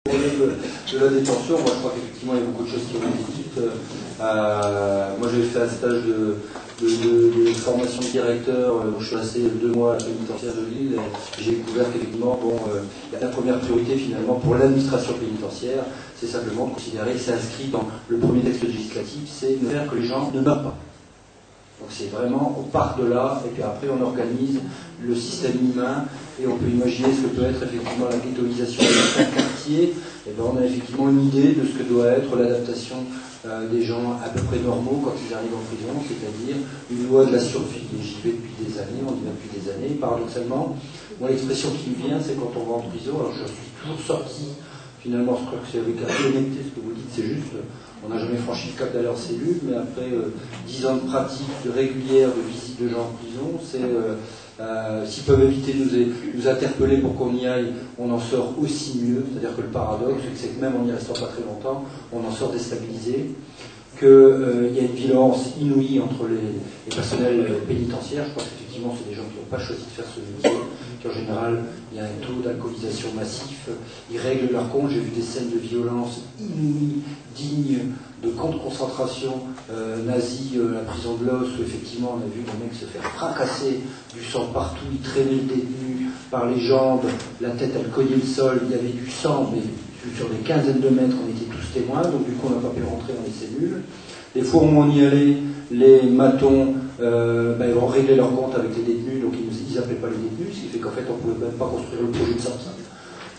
De la détention, moi je crois qu'effectivement il y a beaucoup de choses qui ont été dites. Moi j'ai fait un stage de formation de directeur, donc je suis resté 2 mois à la pénitentiaire de Lille, et j'ai découvert qu'effectivement, la première priorité finalement pour l'administration pénitentiaire, c'est simplement de considérer, c'est inscrit dans le premier texte législatif, c'est de faire que les gens ne meurent pas. Donc c'est vraiment, on part de là, et puis après on organise le système humain, et on peut imaginer ce que peut être effectivement la ghettoisation de certains quartiers. Et bien on a effectivement une idée de ce que doit être l'adaptation des gens à peu près normaux quand ils arrivent en prison, c'est-à-dire une loi de la survie. Et j'y vais depuis des années, on y va depuis des années. Paradoxalement, moi l'expression qui me vient, c'est quand on va en prison, alors je suis toujours sorti, finalement je crois que c'est avec la honnêteté ce que vous dites, c'est juste, on n'a jamais franchi le cap d'aller en cellule, mais après 10 ans de pratique régulière de visite de gens en prison, c'est s'ils peuvent éviter de nous interpeller pour qu'on y aille, on en sort aussi mieux. C'est-à-dire que le paradoxe, c'est que même en y restant pas très longtemps, on en sort déstabilisé, qu'il y a une violence inouïe entre les personnels pénitentiaires. Je pense qu'effectivement, c'est des gens qui n'ont pas choisi de faire ce métier, qu'en général, il y a un taux d'alcoolisation massif. Ils règlent leur compte. J'ai vu des scènes de violence inouïes, dignes de camps de concentration nazis, la prison de Los, où effectivement, on a vu des mecs se faire fracasser, du sang partout, ils traînaient le détenu par les jambes, la tête, elle cognait le sol, il y avait du sang, mais sur des quinzaines de mètres, on était tous témoins, donc du coup on n'a pas pu rentrer dans les cellules. Les fois où on y allait, les matons ils vont régler leur compte avec les détenus, donc ils n'appelaient pas les détenus, ce qui fait qu'en fait on ne pouvait même pas construire le projet de sortie.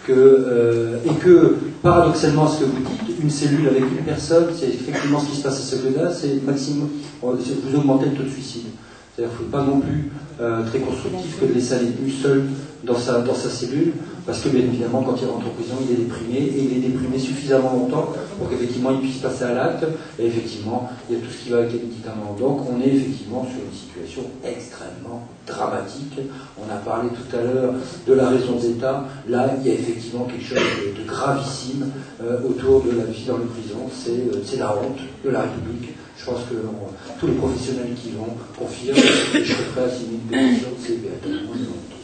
Et que, paradoxalement, ce que vous dites, une cellule avec une personne, c'est effectivement ce qui se passe à ce lieu-là, c'est maximum, vous augmentez le taux de suicide. C'est-à-dire qu'il ne faut pas non plus très constructif que de laisser un détenu seul dans sa cellule, parce que bien évidemment, quand il rentre en prison, il est déprimé, et il est déprimé suffisamment longtemps pour qu'effectivement il puisse passer à l'acte, et effectivement, il y a tout ce qui va avec les médicaments. Donc on est effectivement sur une situation extrêmement dramatique. On a parlé tout à l'heure de la raison d'État. Là, il y a effectivement quelque chose de gravissime autour de la vie dans les prisons. C'est la honte de la République. Je pense que tous les professionnels qui vont confirment, et je serais prêt à signer une pétition, c'est véritablement une honte.